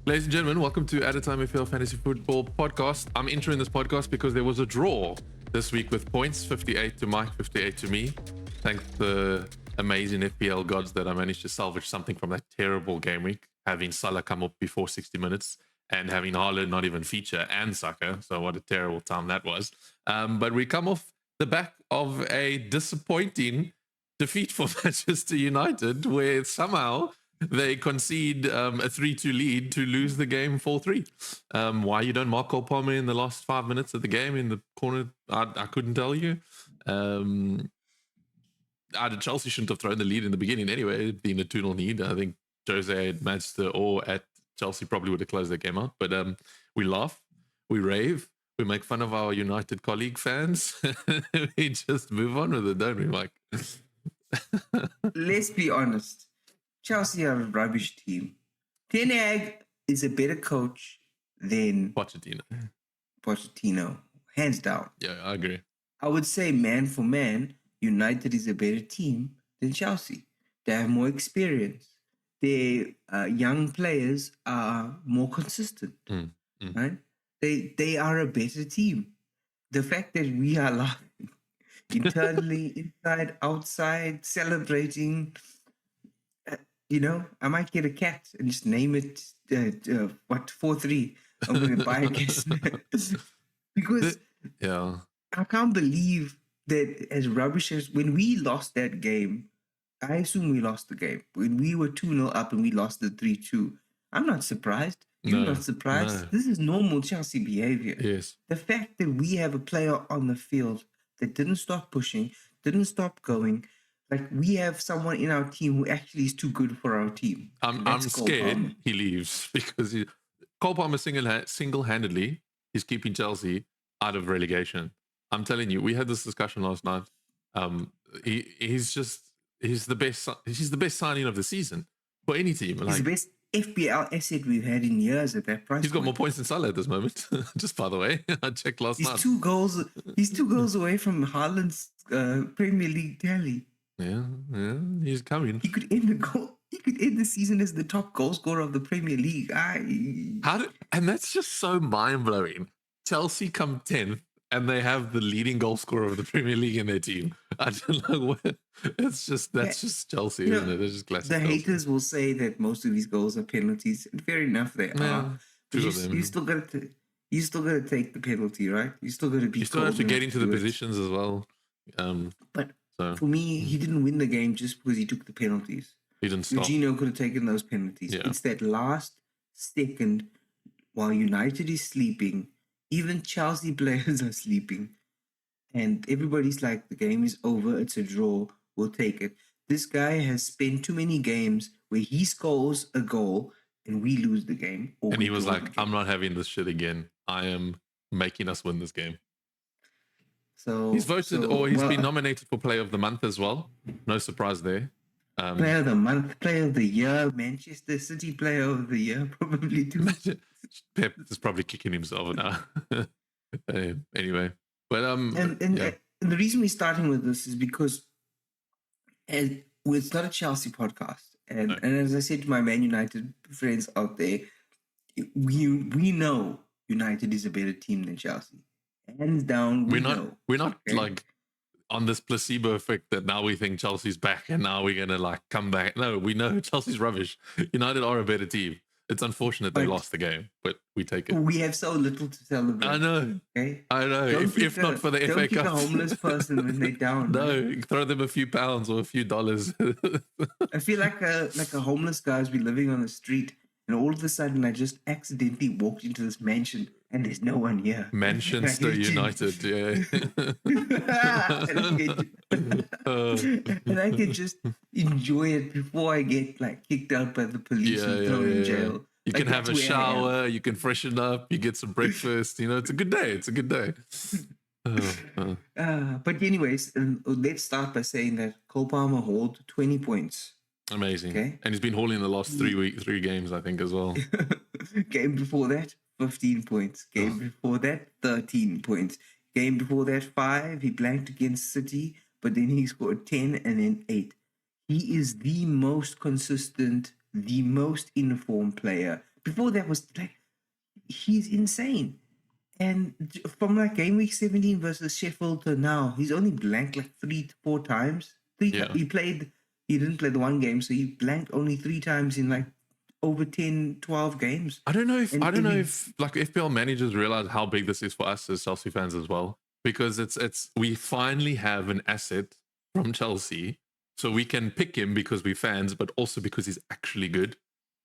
Ladies and gentlemen, welcome to Added Time FPL Fantasy Football Podcast. I'm entering this podcast because there was a draw this week with points, 58 to Mike, 58 to me. Thank the amazing FPL gods that I managed to salvage something from that terrible game week, having Salah come up before 60 minutes and having Haaland not even feature and Saka. So what a terrible time that was. But we come off the back of a disappointing defeat for Manchester United, where somehow they concede a 3-2 lead to lose the game 4-3. Why you don't mark Cole Palmer in the last 5 minutes of the game in the corner, I couldn't tell you. Chelsea shouldn't have thrown the lead in the beginning anyway, being a 2-0 lead. I think Jose at Manchester or at Chelsea probably would have closed that game out. But we laugh, we rave, we make fun of our United colleague fans. We just move on with it, don't we, Mike? Let's be honest. Chelsea are a rubbish team. Ten Hag is a better coach than Pochettino, hands down. Yeah, I agree. I would say man for man, United is a better team than Chelsea. They have more experience. Their young players are more consistent, right? They are a better team. The fact that we are laughing internally, inside, outside, celebrating. I might get a cat and just name it 4-3. I'm going to buy a cat. Because I can't believe that as rubbish as when we lost that game, I assume we lost the game. When we were 2-0 up and we lost the 3-2, I'm not surprised. You're not surprised. No. This is normal Chelsea behavior. Yes. The fact that we have a player on the field that didn't stop pushing, didn't stop going. Like, we have someone in our team who actually is too good for our team. I'm scared he leaves because Cole Palmer single-handedly is keeping Chelsea out of relegation. I'm telling you, we had this discussion last night. He's the best signing of the season for any team. He's the best FPL asset we've had in years at that price. He's got more points than Salah at this moment. Just by the way, I checked last night. He's 2 goals away from Haaland's Premier League tally. Yeah, he's coming. He could end the season as the top goal scorer of the Premier League. And that's just so mind blowing. Chelsea come 10th, and they have the leading goal scorer of the Premier League in their team. I don't know. That's just Chelsea, isn't it? It's just classic. The haters will say that most of these goals are penalties, and fair enough, they are. But you still got to take the penalty, right? You still got to be. You still have to get into the positions as well. For me, he didn't win the game just because he took the penalties. He didn't stop. Jorginho could have taken those penalties. Yeah. It's that last second while United is sleeping, even Chelsea players are sleeping, and everybody's like, the game is over, it's a draw, we'll take it. This guy has spent too many games where he scores a goal and we lose the game. And he was like, I'm not having this shit again. I am making us win this game. So he's been nominated for Player of the Month as well. No surprise there. Player of the Month, Player of the Year, Manchester City Player of the Year, probably too. Pep is probably kicking himself now. Anyway, but and the reason we're starting with this is because it's not a Chelsea podcast, and as I said to my Man United friends out there, we know United is a better team than Chelsea. Hands down, we're not like on this placebo effect that now we think Chelsea's back and now we're gonna like come back. No, we know Chelsea's rubbish. United are a better team. It's unfortunate they lost the game, but we take it. We have so little to celebrate. I know. Okay? I know. If not for the FA Cup, don't kick a homeless person when they're down. No, throw them a few pounds or a few dollars. I feel like a homeless guy who's been living on the street, and all of a sudden I just accidentally walked into this mansion and there's no one here. Manchester United, yeah. And I can just enjoy it before I get like kicked out by the police and thrown in jail. You can have a shower, you can freshen up, you get some breakfast. It's a good day. It's a good day. But anyways, let's start by saying that Cole Palmer hauled 20 points. Amazing. Okay. And he's been hauling the last 3 games, I think, as well. Game before that, 15 points. Game before that, 13 points. Game before that, 5. He blanked against City, but then he scored 10 and then 8. He is the most consistent, the most informed player before that was like, he's insane. And from like game week 17 versus Sheffield to now, he's only blanked like 3 to 4 times. He didn't play the one game, so he blanked only 3 times in like over 10, 12 games. I don't know if like FPL managers realize how big this is for us as Chelsea fans as well, because it's we finally have an asset from Chelsea, so we can pick him because we're fans, but also because he's actually good.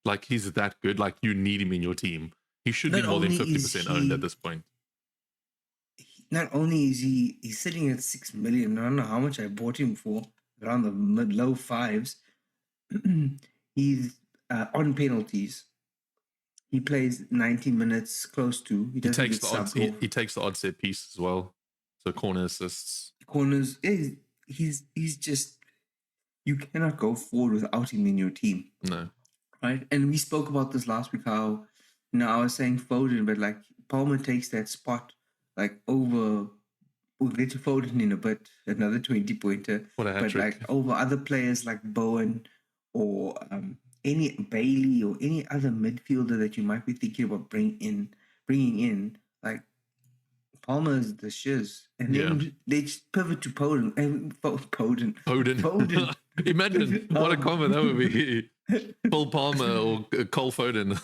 Like, he's that good. Like, you need him in your team. He should be more than 50% owned at this point. Not only is he's sitting at 6 million. I don't know how much I bought him for, around the low fives. He's on penalties. He plays 90 minutes, close to. He takes the odd set piece as well. So corner assists. Corners. He's just, you cannot go forward without him in your team. No. Right? And we spoke about this last week, how, I was saying Foden, but like Palmer takes that spot like over, we'll get to Foden in a bit, another 20-pointer. What a Hatrick. But like over other players like Bowen or any Bailey or any other midfielder that you might be thinking about bringing in, like Palmer is the shiz. And then they just pivot to Foden. Foden. Imagine what a combo that would be. Paul Palmer or Cole Foden.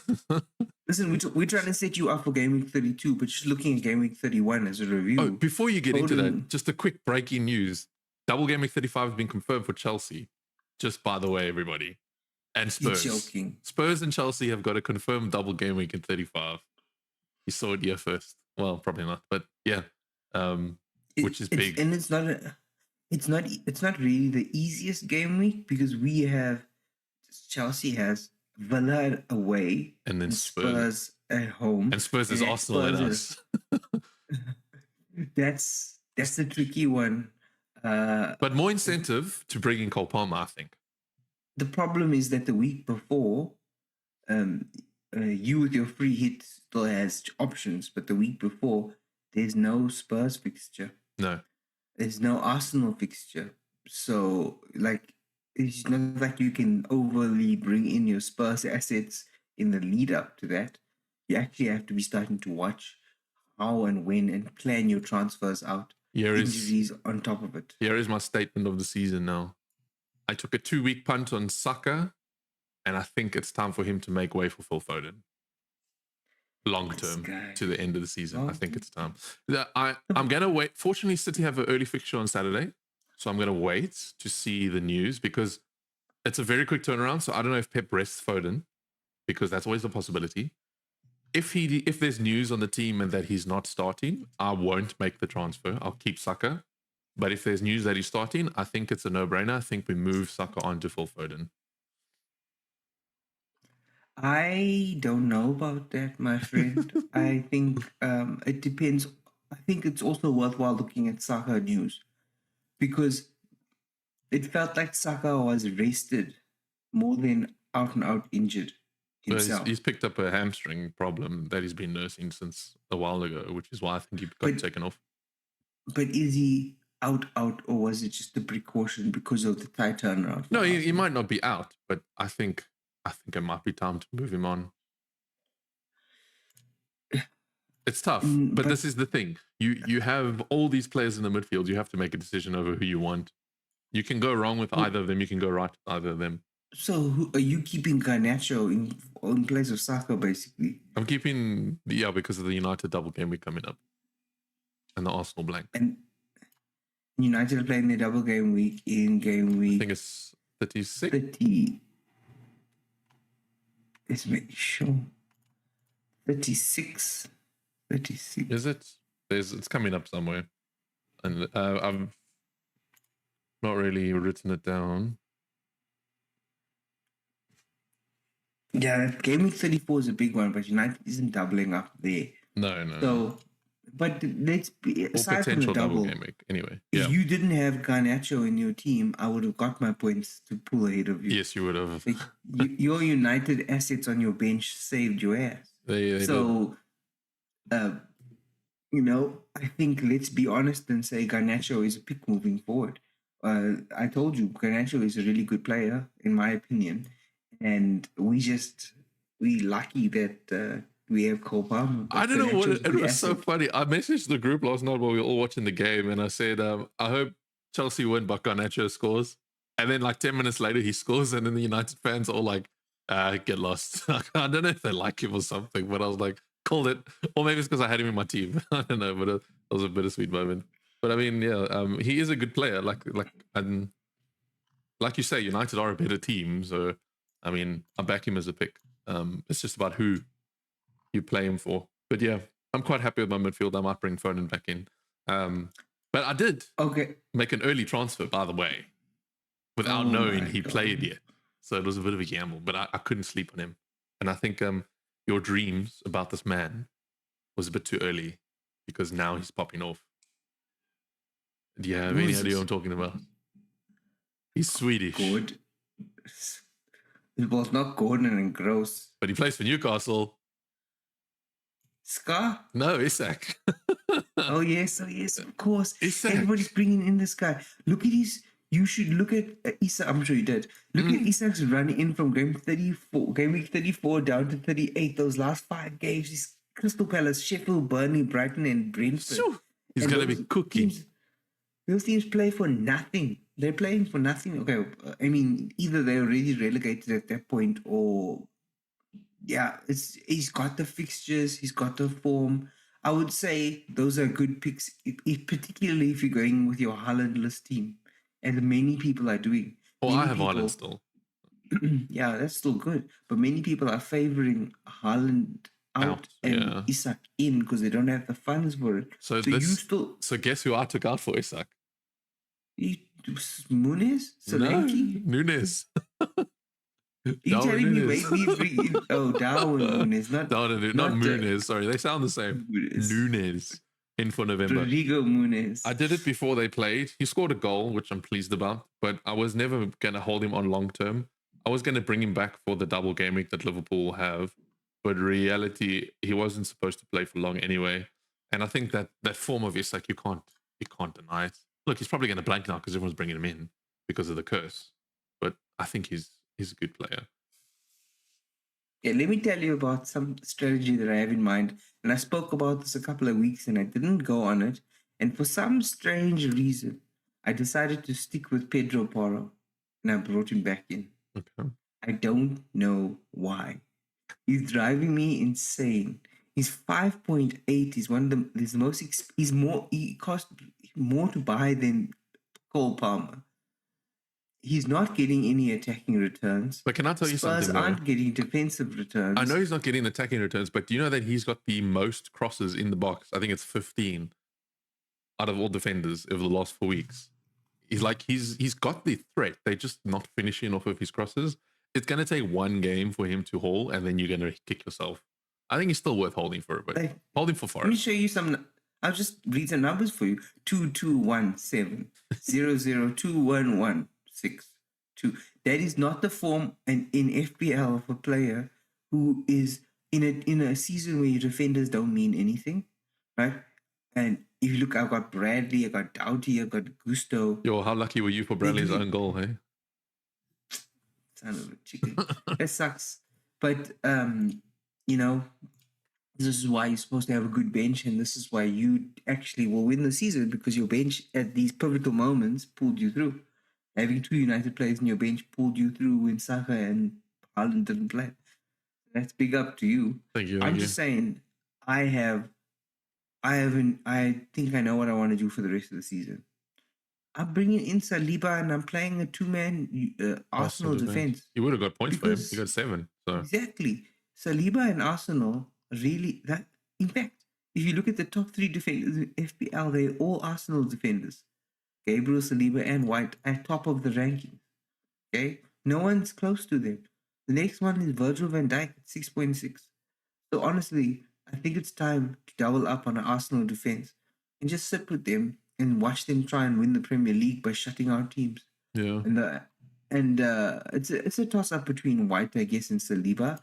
Listen, we're trying to set you up for game week 32, but just looking at game week 31 as a review. Oh, before you get into that, just a quick breaking news. Double game week 35 has been confirmed for Chelsea. Just by the way, everybody. And Spurs. You're joking. Spurs and Chelsea have got a confirmed double game week in 35. You saw it here first. Well, probably not, but yeah. Which is big. And it's not really the easiest game week, because Chelsea has Villa away and then Spurs at home, and Spurs is Arsenal at us. That's the tricky one. But more incentive to bring in Cole Palmer, I think. The problem is that the week before, you with your free hit still has options, but the week before there's no Spurs fixture. No, there's no Arsenal fixture. So like, it's not like you can overly bring in your Spurs assets in the lead up to that. You actually have to be starting to watch how and when and plan your transfers out. Injuries on top of it. Here is my statement of the season now. I took a 2-week punt on Saka, and I think it's time for him to make way for Phil Foden. Long term to the end of the season. I think it's time. I'm going to wait. Fortunately, City have an early fixture on Saturday. So I'm going to wait to see the news, because it's a very quick turnaround. So I don't know if Pep rests Foden, because that's always a possibility. If there's news on the team and that he's not starting, I won't make the transfer. I'll keep Saka. But if there's news that he's starting, I think it's a no-brainer. I think we move Saka on to Phil Foden. I don't know about that, my friend. I think it depends. I think it's also worthwhile looking at Saka news, because it felt like Saka was rested more than out and out injured himself. He's picked up a hamstring problem that he's been nursing since a while ago, which is why I think he got taken off. But is he out, or was it just a precaution because of the tight turnaround? No, he might not be out, but I think it might be time to move him on. It's tough, but this is the thing. You have all these players in the midfield. You have to make a decision over who you want. You can go wrong with either of them. You can go right with either of them. So who, are you keeping Garnacho in place of Saka, basically? I'm keeping, because of the United double game week coming up. And the Arsenal blank. And United are playing their double game week in game week... I think it's 36? 30... Let's make sure. 36... 36. Is it? It's coming up somewhere. And I've not really written it down. Yeah, game week 34 is a big one, but United isn't doubling up there. No. So, but let's be... Aside from the double game week. Anyway, if you didn't have Garnacho in your team, I would have got my points to pull ahead of you. Yes, you would have. Like, your United assets on your bench saved your ass. They so... I think let's be honest and say Garnacho is a pick moving forward. I told you Garnacho is a really good player, in my opinion, and we just we lucky that we have Karrupan. I don't know what it was so funny. I messaged the group last night while we were all watching the game, and I said, I hope Chelsea win, but Garnacho scores. And then like 10 minutes later, he scores, and then the United fans are all like, get lost. I don't know if they like him or something, but I was like, called it. Or maybe it's because I had him in my team. I don't know, but it was a bittersweet moment. But I mean, yeah, he is a good player. Like you say, United are a better team. So, I mean, I back him as a pick. It's just about who you play him for. But yeah, I'm quite happy with my midfield. I might bring Foden back in. But I did make an early transfer, by the way, without knowing he played yet. So it was a bit of a gamble, but I couldn't sleep on him. And I think your dreams about this man was a bit too early because now he's popping off. Do you have any idea what I'm talking about? He's Swedish. Good. It was not Gordon and Gross. But he plays for Newcastle. Saka? No, Isak. Oh, yes, of course. Isak. Everybody's bringing in this guy. Look at his... You should look at Isak. I'm sure you did. Look at Isak's run in from game week 34 down to 38. Those last 5 games, he's Crystal Palace, Sheffield, Burnley, Brighton, and Brentford. He's going to be cooking. Those teams play for nothing. They're playing for nothing. Okay, I mean, either they're already relegated at that point or... Yeah, he's got the fixtures, he's got the form. I would say those are good picks, particularly if you're going with your Haaland-less team, as many people are doing. Well, I have Haaland still. Yeah, that's still good. But many people are favoring Haaland out and Isak in because they don't have the funds for it. So guess who I took out for Isak? Muniz? Solanke? No, Nunes. You're telling me Darwin Nunes, not Muniz. Sorry, they sound the same. Nunes in for November. Rodrigo Muniz. I did it before they played. He scored a goal, which I'm pleased about, but I was never going to hold him on long term. I was going to bring him back for the double game week that Liverpool have, but in reality, he wasn't supposed to play for long anyway. And I think that form of Isak, you can't deny it. Look, he's probably going to blank now because everyone's bringing him in because of the curse. But I think he's a good player. Yeah, let me tell you about some strategy that I have in mind. And I spoke about this a couple of weeks and I didn't go on it. And for some strange reason, I decided to stick with Pedro Porro and I brought him back in. Okay. I don't know why. He's driving me insane. He's 5.8. He's one of the most. He cost more to buy than Cole Palmer. He's not getting any attacking returns. But can I tell you something? Spurs aren't getting defensive returns. I know he's not getting attacking returns, but do you know that he's got the most crosses in the box? I think it's 15 out of all defenders over the last 4 weeks. He's got the threat. They're just not finishing off of his crosses. It's going to take one game for him to haul, and then you're going to kick yourself. I think he's still worth holding for a bit. Hold him for Forest. Let me show you some. I'll just read the numbers for you. 2217 002116 2. That is not the form in FPL of a player who is in a season where your defenders don't mean anything, right? And if you look, I've got Bradley, I've got Doughty, I've got Gusto. Yo, how lucky were you for Bradley's own goal, hey? Son of a chicken. That sucks. But, this is why you're supposed to have a good bench, and this is why you actually will win the season, because your bench at these pivotal moments pulled you through. Having 2 United players in your bench pulled you through when Saka and Haaland didn't play. That's big up to you. Thank you. I'm just saying, I think I know what I want to do for the rest of the season. I'm bringing in Saliba and I'm playing a 2-man Arsenal defense. You would have got points for him. You got 7. So. Exactly. Saliba and Arsenal really that. In fact, if you look at the top 3 defenders in FPL, they're all Arsenal defenders. Gabriel, Saliba, and White at top of the rankings. Okay, no one's close to them. The next one is Virgil van Dijk at 6.6. So honestly, I think it's time to double up on an Arsenal defense and just sit with them and watch them try and win the Premier League by shutting out teams. Yeah. And it's a toss up between White, I guess, and Saliba.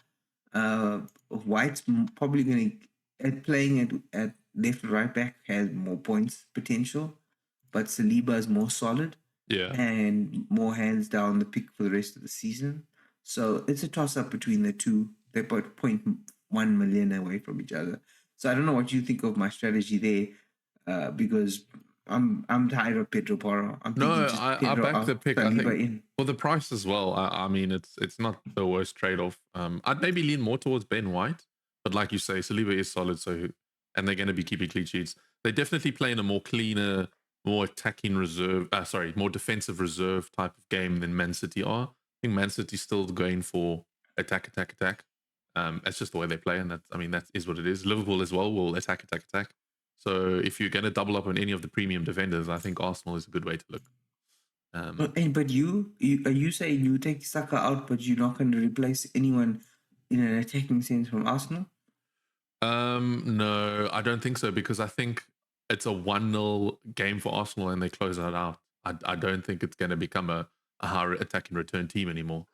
White's probably going to playing at left or right back has more points potential, but Saliba is more solid. Yeah. And more hands down the pick for the rest of the season. So it's a toss up between the two. They're about 0.1 million away from each other. So I don't know what you think of my strategy there, because I'm tired of Pedro Porro. I'm thinking just I Pedro back out, the pick. I Saliba think in. for the price as well. I mean, it's not the worst trade off. I'd maybe lean more towards Ben White, but like you say, Saliba is solid. So, and they're going to be keeping clean sheets. They definitely play in a more cleaner, more attacking reserve. More defensive reserve type of game than Man City are. I think Man City's still going for attack. That's just the way they play, and that is what it is. Liverpool as well will attack. So if you're going to double up on any of the premium defenders, I think Arsenal is a good way to look. But are you saying you take Saka out, but you're not going to replace anyone in an attacking sense from Arsenal? No, I don't think so, because I think it's a 1-0 game for Arsenal and they close that out. I don't think it's going to become a high attacking return team anymore,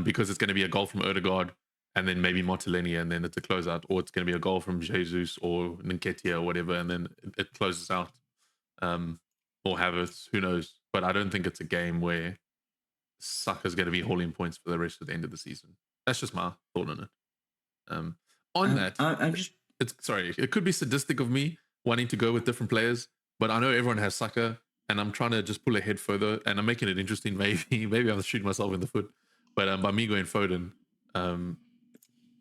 because it's going to be a goal from Odegaard and then maybe Martinelli and then it's a closeout, or it's going to be a goal from Jesus or Nketiah or whatever, and then it closes out, or Havertz, who knows. But I don't think it's a game where Saka's going to be hauling points for the rest of the end of the season. That's just my thought on it. It could be sadistic of me wanting to go with different players, but I know everyone has Saka, and I'm trying to just pull ahead further, and I'm making it interesting. Maybe I'm shooting myself in the foot, but by me going Foden,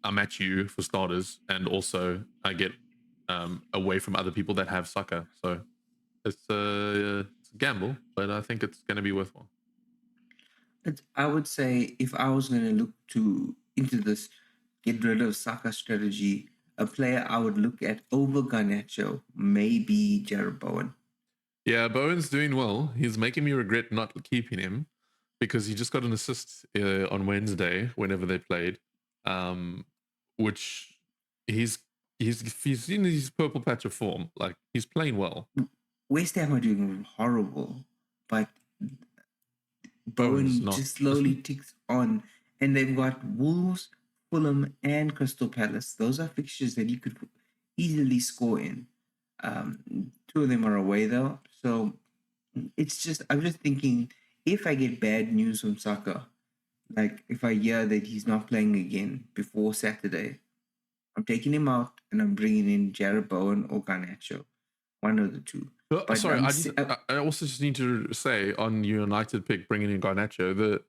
I match you for starters, and also I get away from other people that have Saka. So it's a gamble, but I think it's going to be worthwhile. I would say if I was going to look into this get rid of Saka strategy, a player I would look at over Garnacho, maybe Jarrod Bowen. Yeah, Bowen's doing well. He's making me regret not keeping him, because he just got an assist on Wednesday whenever they played, which he's in his purple patch of form. Like, he's playing well. West Ham are doing horrible, but Bowen just slowly ticks on, and they've got Wolves, Fulham, and Crystal Palace. Those are fixtures that you could easily score in. Two of them are away though, so I'm just thinking, if I get bad news from Saka, like if I hear that he's not playing again before Saturday, I'm taking him out and I'm bringing in Jarrod Bowen or Garnacho, one of the two. But sorry, I also just need to say on your United pick, bringing in Garnacho,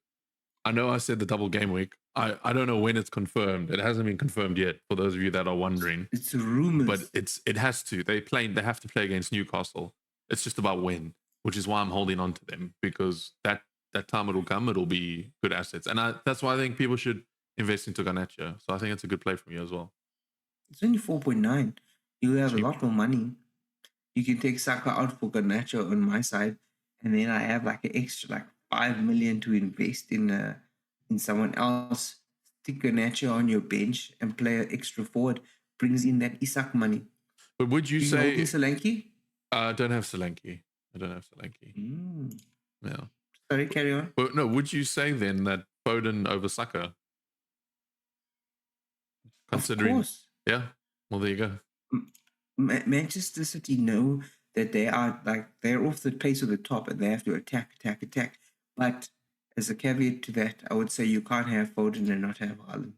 I know I said the double game week. I don't know when it's confirmed. It hasn't been confirmed yet, for those of you that are wondering. It's rumors. But it has to. They have to play against Newcastle. It's just about when, which is why I'm holding on to them, because that time it'll come, it'll be good assets. And that's why I think people should invest into Garnacho. So I think it's a good play from you as well. It's only 4.9. You have cheap. A lot more money. You can take Saka out for Garnacho on my side, and then I have like an extra 5 million to invest in someone else. Stick Garnacho on your bench and play an extra forward. Brings in that Isak money. But would you say Solanke? I don't have Solanke. Yeah. Sorry, carry on. But no, would you say then that Foden over Saka? Considering, of course. Yeah. Well, there you go. Manchester City know that they're off the pace of the top and they have to attack. But as a caveat to that, I would say you can't have Foden and not have Haaland.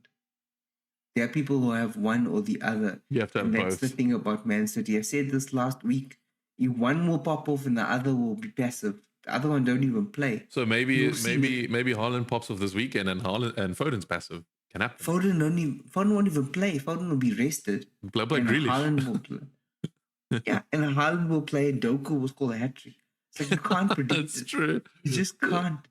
There are people who have one or the other. You have to have both. That's the thing about Man City. I said this last week. One will pop off and the other will be passive. The other one don't even play. So maybe Haaland pops off this weekend and Foden's passive. Can happen. Foden won't even play. Foden will be rested. Play Grealish. Haaland will play. Yeah, and Haaland will play and Doku will score a hat-trick. It's like you can't predict That's it. True. You just can't.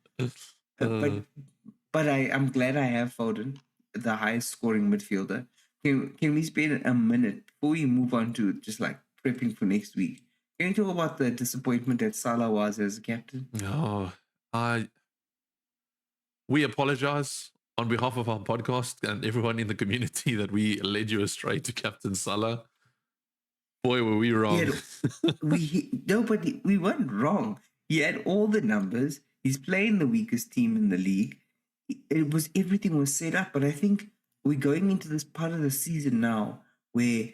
But I'm glad I have Foden, the highest scoring midfielder. Can we spend a minute before we move on to just prepping for next week? Can you talk about the disappointment that Salah was as a captain? We apologize on behalf of our podcast and everyone in the community that we led you astray to Captain Salah. Boy, were we wrong. We weren't wrong. He had all the numbers. He's playing the weakest team in the league. Everything was set up, but I think we're going into this part of the season now where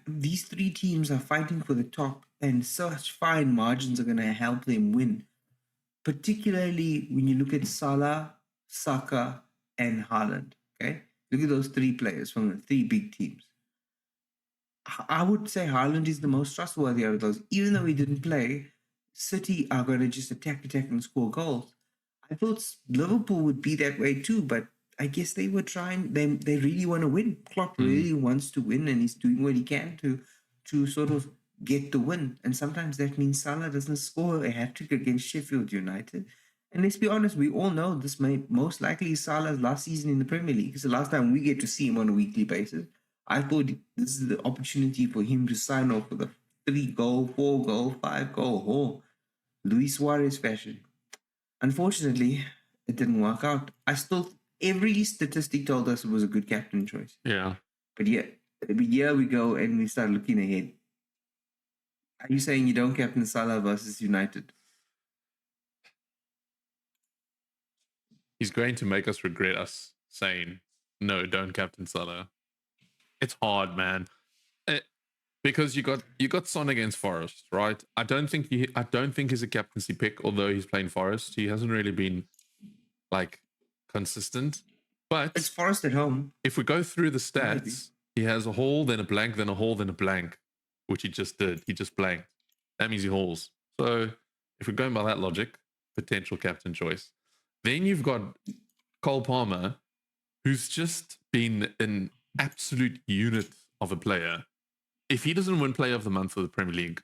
these three teams are fighting for the top and such fine margins are going to help them win. Particularly when you look at Salah, Saka, and Haaland. Okay, look at those three players from the three big teams. I would say Haaland is the most trustworthy out of those. Even though he didn't play, City are going to just attack, and score goals. I thought Liverpool would be that way too, but I guess they were trying. They really want to win. Klopp really wants to win, and he's doing what he can to sort of get the win. And sometimes that means Salah doesn't score a hat-trick against Sheffield United. And let's be honest, we all know this may most likely Salah's last season in the Premier League. It's the last time we get to see him on a weekly basis. I thought this is the opportunity for him to sign off with a 3-goal, 4-goal, 5-goal haul. Luis Suarez fashion. Unfortunately, it didn't work out. Every statistic told us it was a good captain choice. Yeah. But here we go and we start looking ahead. Are you saying you don't captain Salah versus United? He's going to make us regret us saying, no, don't captain Salah. It's hard, man. Because you got Son against Forest, right? I don't think he's a captaincy pick, although he's playing Forest. He hasn't really been like consistent. But it's Forest at home. If we go through the stats, he has a haul, then a blank, then a haul, then a blank, which he just did. He just blanked. That means he hauls. So if we're going by that logic, potential captain choice. Then you've got Cole Palmer, who's just been an absolute unit of a player. If he doesn't win Player of the Month for the Premier League,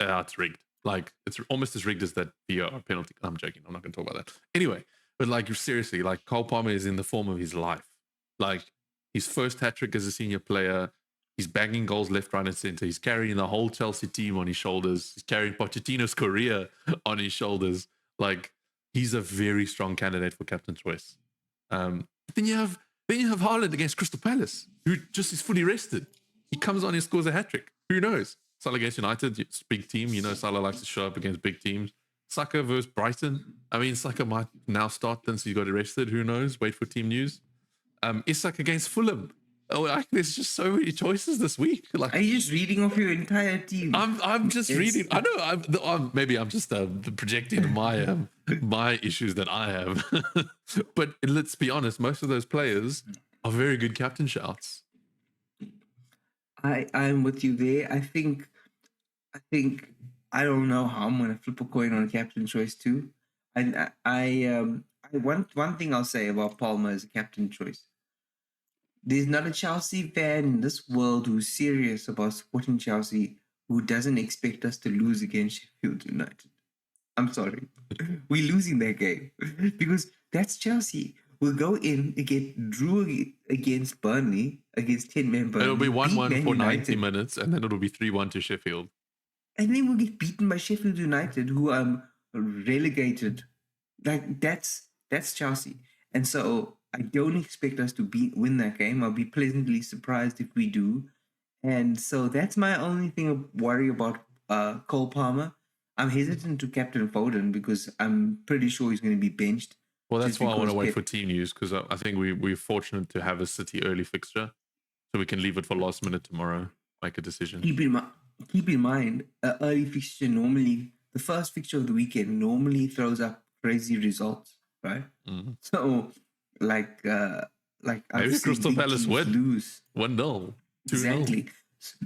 it's rigged. Like, it's almost as rigged as that VAR penalty. I'm joking. I'm not going to talk about that. Anyway, but like, seriously, like, Cole Palmer is in the form of his life. Like, his first hat-trick as a senior player. He's banging goals left, right, and center. He's carrying the whole Chelsea team on his shoulders. He's carrying Pochettino's career on his shoulders. Like, he's a very strong candidate for captain choice. Then you have Haaland against Crystal Palace, who just is fully rested. He comes on and scores a hat-trick. Who knows? Salah against United, it's a big team. You know, Salah likes to show up against big teams. Saka versus Brighton. I mean, Saka might now start since he got arrested. Who knows? Wait for team news. Isak against Fulham. Oh, there's just so many choices this week. Like, are you just reading off your entire team? I'm just reading. I know. Maybe I'm just projecting my issues that I have. But let's be honest. Most of those players are very good captain shouts. I'm with you there. I think I don't know how I'm gonna flip a coin on captain choice too. And one thing I'll say about Palmer as a captain choice. There's not a Chelsea fan in this world who's serious about supporting Chelsea who doesn't expect us to lose against Sheffield United. I'm sorry. We're losing that game because that's Chelsea. We'll go in and get drew against Burnley, against 10-man Burnley. It'll be 1-1 for 90 minutes, and then it'll be 3-1 to Sheffield. And then we'll get beaten by Sheffield United, who are relegated. Like, that's Chelsea. And so I don't expect us to win that game. I'll be pleasantly surprised if we do. And so that's my only thing of worry about Cole Palmer. I'm hesitant to captain Foden because I'm pretty sure he's going to be benched. Well, that's why I want to wait for team news, because I think we're fortunate to have a City early fixture, so we can leave it for last minute tomorrow, make a decision. Keep in mind, early fixture normally, the first fixture of the weekend normally throws up crazy results, right? Mm-hmm. So, like maybe Crystal Palace lose 1-0, 2-0. Exactly.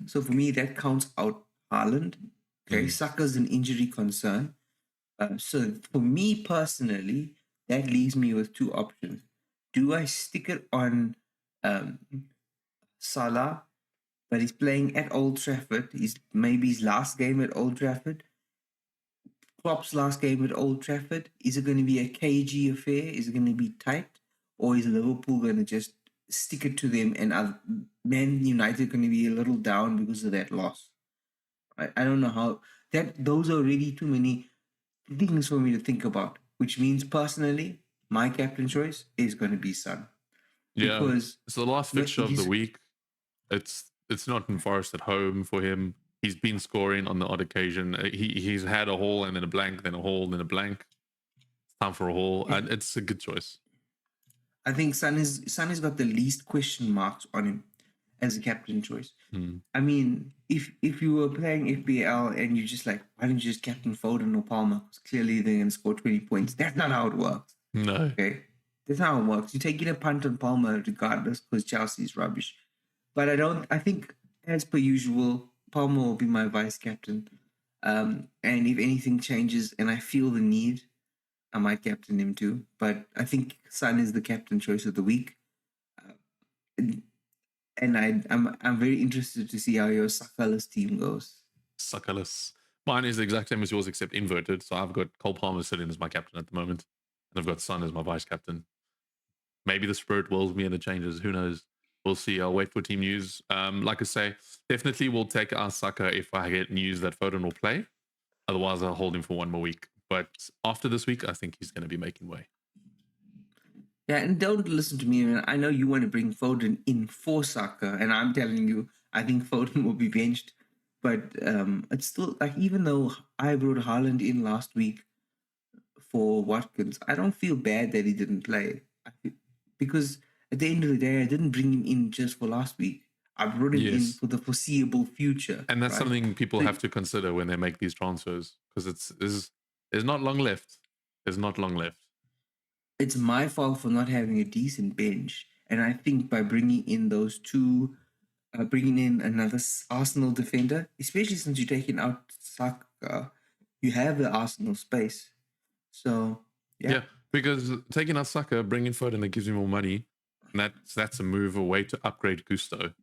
So for me, that counts out Haaland. Okay, Saka's an injury concern. So for me personally, that leaves me with two options. Do I stick it on Salah, but he's playing at Old Trafford? Maybe his last game at Old Trafford. Klopp's last game at Old Trafford. Is it going to be a cagey affair? Is it going to be tight? Or is Liverpool going to just stick it to them and Man United going to be a little down because of that loss? I don't know how. Those are already too many things for me to think about. Which means, personally, my captain choice is going to be Son. Yeah, because it's the last fixture of the week. It's not in Forest at home for him. He's been scoring on the odd occasion. He's had a haul and then a blank, then a haul, then a blank. It's time for a haul, and it's a good choice. I think Son has got the least question marks on him as a captain choice. I mean, if you were playing FPL and you're just like, why don't you just captain Foden or Palmer? Because clearly they're going to score 20 points. That's not how it works. No. Okay? That's how it works. You're taking a punt on Palmer regardless because Chelsea's rubbish. But I think, as per usual, Palmer will be my vice captain. And if anything changes and I feel the need, I might captain him too. But I think Son is the captain choice of the week. I'm very interested to see how your Saka-less team goes. Saka-less. Mine is the exact same as yours, except inverted. So I've got Cole Palmer sitting as my captain at the moment, and I've got Son as my vice captain. Maybe the spirit wills me and it changes. Who knows? We'll see. I'll wait for team news. Like I say, definitely we'll take our Saka if I get news that Foden will play. Otherwise, I'll hold him for one more week. But after this week, I think he's going to be making way. Yeah, and don't listen to me, man. I know you want to bring Foden in for Saka, and I'm telling you, I think Foden will be benched. But it's still like, even though I brought Haaland in last week for Watkins, I don't feel bad that he didn't play. Because at the end of the day, I didn't bring him in just for last week. I brought him in for the foreseeable future. And that's something people have to consider when they make these transfers, because there's not long left. There's not long left. It's my fault for not having a decent bench. And I think by bringing in those two, bringing in another Arsenal defender, especially since you're taking out Saka, you have the Arsenal space. So, yeah, because taking out Saka, bringing Foden, that gives you more money. And that's a move away to upgrade Gusto.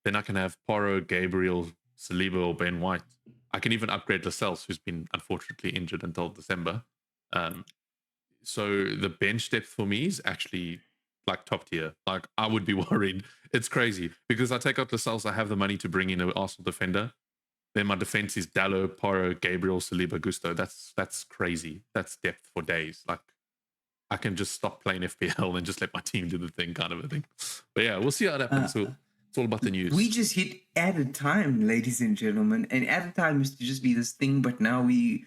Then I can have Porro, Gabriel, Saliba, or Ben White. I can even upgrade Lascelles, who's been unfortunately injured until December. So the bench depth for me is actually like top tier. Like, I would be worried. It's crazy because I take out Lascelles, I have the money to bring in an Arsenal defender. Then my defense is Dallo, Porro, Gabriel, Saliba, Gusto. That's crazy. That's depth for days. Like, I can just stop playing FPL and just let my team do the thing, kind of a thing. But yeah, we'll see how it happens. So it's all about the news. We just hit added time, ladies and gentlemen. And added time used to just be this thing, but now we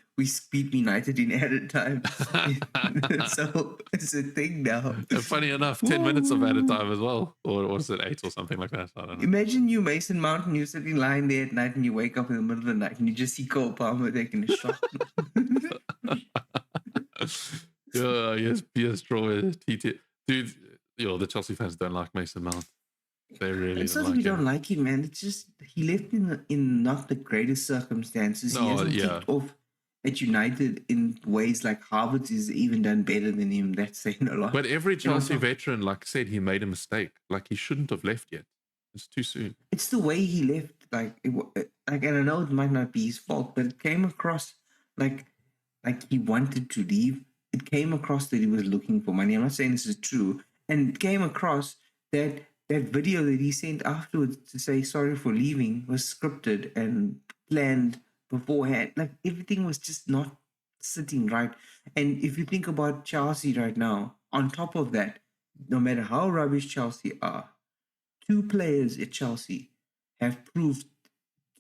beat United in added time. So it's a thing now. And funny enough, 10 minutes of added time as well. Or was it 8 or something like that? I don't know. Imagine you, Mason Mount, and you're sitting lying there at night and you wake up in the middle of the night and you just see Cole Palmer taking a shot. Yes, Troy, TT. Dude, the Chelsea fans don't like Mason Mount. They really it's don't not like we him. don't like him, man. It's just he left in not the greatest circumstances. He hasn't kicked off at United in ways like Harvard's is even done better than him. That's saying a lot. But every Chelsea veteran, like I said, he made a mistake. Like, he shouldn't have left yet. It's too soon. It's the way he left. And I know it might not be his fault, but it came across like he wanted to leave. It came across that he was looking for money. I'm not saying this is true. And it came across that video that he sent afterwards to say sorry for leaving was scripted and planned beforehand. Like, everything was just not sitting right. And if you think about Chelsea right now, on top of that, no matter how rubbish Chelsea are, 2 players at Chelsea have proved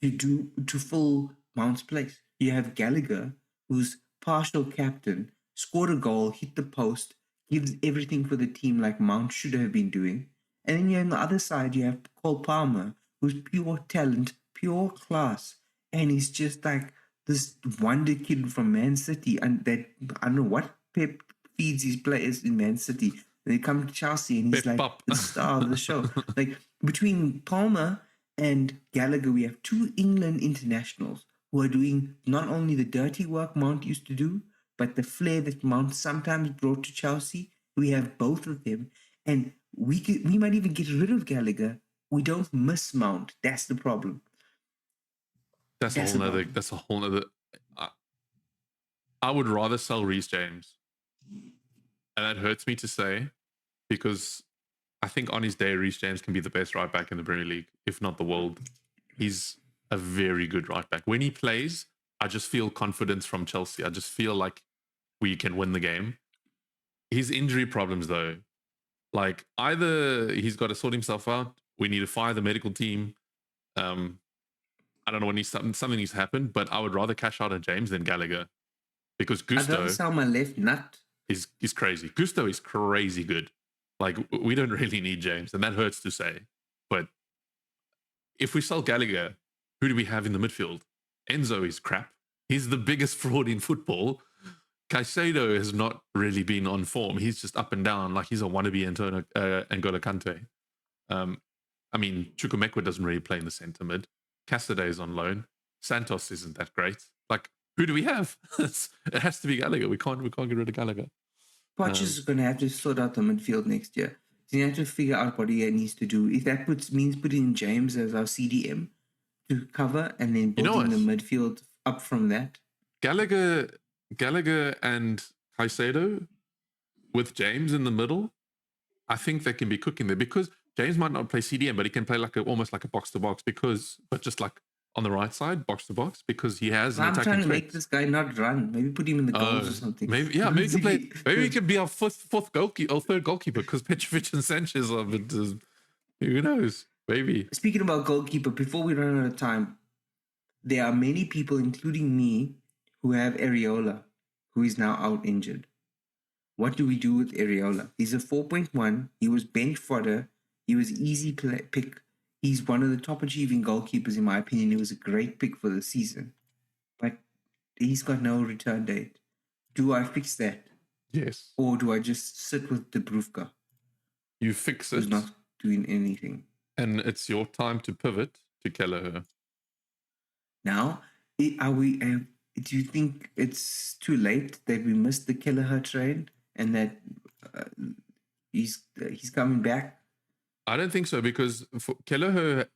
to fill Mount's place. You have Gallagher, who's partial captain, scored a goal, hit the post, gives everything for the team like Mount should have been doing. And then on the other side, you have Cole Palmer, who's pure talent, pure class. And he's just like this wonder kid from Man City. And that, I don't know what Pep feeds his players in Man City. They come to Chelsea and he's like the star of the show. Like, between Palmer and Gallagher, we have 2 England internationals who are doing not only the dirty work Mount used to do, but the flair that Mount sometimes brought to Chelsea. We have both of them. And we might even get rid of Gallagher. We don't miss Mount. That's the problem. That's a whole nother. I would rather sell Reece James. And that hurts me to say, because I think on his day, Reece James can be the best right back in the Premier League, if not the world. He's a very good right back. When he plays, I just feel confidence from Chelsea. I just feel like we can win the game. His injury problems, though, like, either he's got to sort himself out, we need to fire the medical team. I don't know what something needs to happen, but I would rather cash out on James than Gallagher, because Gusto. I don't sell my left nut. He's crazy. Gusto is crazy good. Like, we don't really need James, and that hurts to say. But if we sell Gallagher, who do we have in the midfield? Enzo is crap. He's the biggest fraud in football. Caicedo has not really been on form. He's just up and down. Like he's a wannabe N'Golo Kante. I mean, Chukwuemeka doesn't really play in the centre mid. Cassidy is on loan. Santos isn't that great. Like, who do we have? It has to be Gallagher. We can't get rid of Gallagher. Poch is going to have to sort out the midfield next year. He's going to have to figure out what he needs to do. If that means putting in James as our CDM to cover and then building the midfield up from that. Gallagher and Caicedo with James in the middle, I think they can be cooking there because James might not play CDM, but he can play almost like a box to box but just like on the right side, box to box, because he has an attacking trying to make this guy not run. Maybe put him in the goals or something. Maybe he could be our fourth goalkeeper or third goalkeeper because Petrovic and Sanchez are. Who knows? Maybe. Speaking about goalkeeper, before we run out of time, there are many people, including me, who have Areola, who is now out injured. What do we do with Areola? He's a 4.1. He was bench fodder. He was easy pick. He's one of the top achieving goalkeepers, in my opinion. He was a great pick for the season. But he's got no return date. Do I fix that? Yes. Or do I just sit with Dubravka? You fix it. Who's not doing anything. And it's your time to pivot to Kelleher. Now, do you think it's too late that we missed the Kelleher train and that he's coming back? I don't think so because Kelleher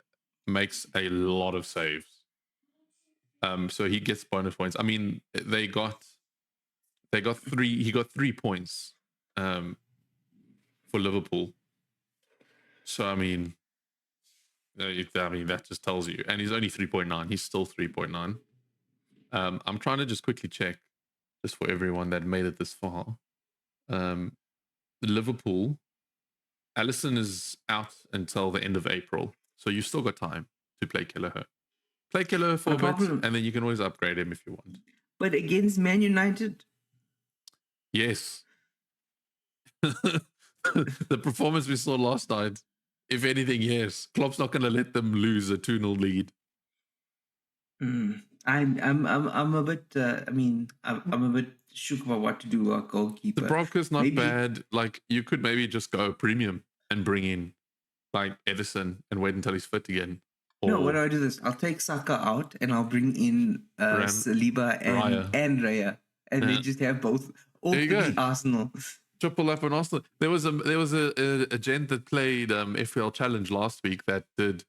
makes a lot of saves. So he gets bonus points. I mean, they got 3. He got 3 points for Liverpool. So I mean, that just tells you. And he's only 3.9. He's still 3.9. I'm trying to just quickly check, just for everyone that made it this far. Liverpool. Alisson is out until the end of April, so you've still got time to play Kelleher. Play Kelleher for a bit, and then you can always upgrade him if you want. But against Man United? Yes. The performance we saw last night, if anything, yes. Klopp's not going to let them lose a 2-0 lead. I'm a bit. I'm a bit shook about what to do about goalkeeper. Dubravka's not bad. Like you could maybe just go premium and bring in like Edison and wait until he's fit again. No, what do I do this? I'll take Saka out and I'll bring in Saliba and Raya, and they just have both. All three Arsenal. Triple up on Arsenal. There was a gent that played FPL Challenge last week that did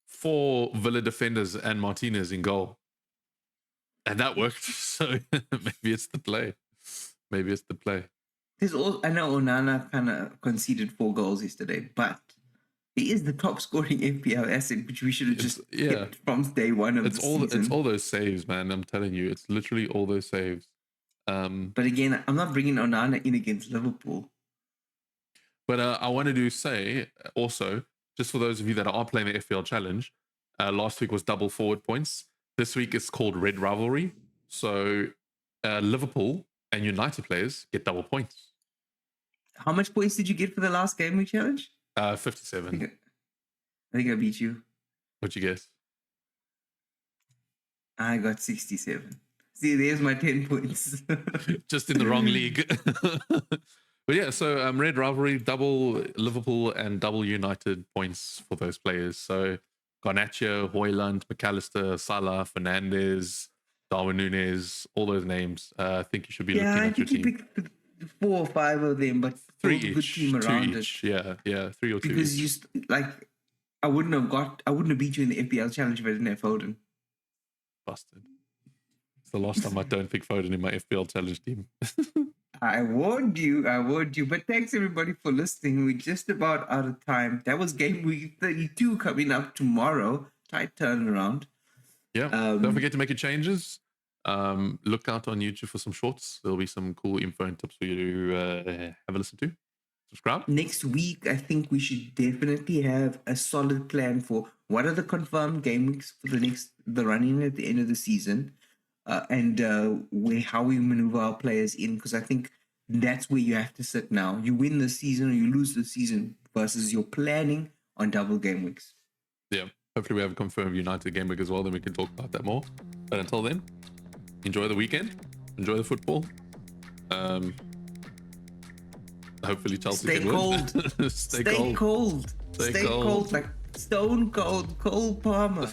4 Villa defenders and Martinez in goal. And that worked, so maybe it's the play. I know Onana kind of conceded 4 goals yesterday, but he is the top scoring FPL asset, which we should have just kept from day one of the season. It's all those saves, man. I'm telling you, it's literally all those saves. But again, I'm not bringing Onana in against Liverpool. But I wanted to say also, just for those of you that are playing the FPL Challenge, last week was double forward points. This week it's called Red Rivalry. So Liverpool and United players get double points. How much points did you get for the last game week challenge? 57. I think I beat you. What'd you guess? I got 67. See, there's my 10 points. Just in the wrong league. But yeah, so Red Rivalry, double Liverpool and double United points for those players. So Garnacho, Haaland, McAllister, Salah, Fernandes, Darwin Núñez, all those names. I think you should be looking at your team. Yeah, I think you picked 4 or 5 of them, but 3 each, good team around it. Yeah, 3 or 2 because each. I wouldn't have beat you in the FPL challenge if I didn't have Foden. Busted. It's the last time I don't pick Foden in my FPL challenge team. I warned you. But thanks everybody for listening. We're just about out of time. That was game week 32 coming up tomorrow. Tight turnaround. Yeah. Don't forget to make your changes. Look out on YouTube for some shorts. There'll be some cool info and tips for you to have a listen to. Subscribe. Next week, I think we should definitely have a solid plan for what are the confirmed game weeks for the running at the end of the season. And how we maneuver our players in, because I think that's where you have to sit now. You win the season or you lose the season versus you're planning on double game weeks. Yeah, hopefully we have a confirmed United game week as well, then we can talk about that more. But until then, enjoy the weekend, enjoy the football, Hopefully Chelsea Stay can cold. win. Stay cold. Stay cold. Like stone cold Cole Palmer.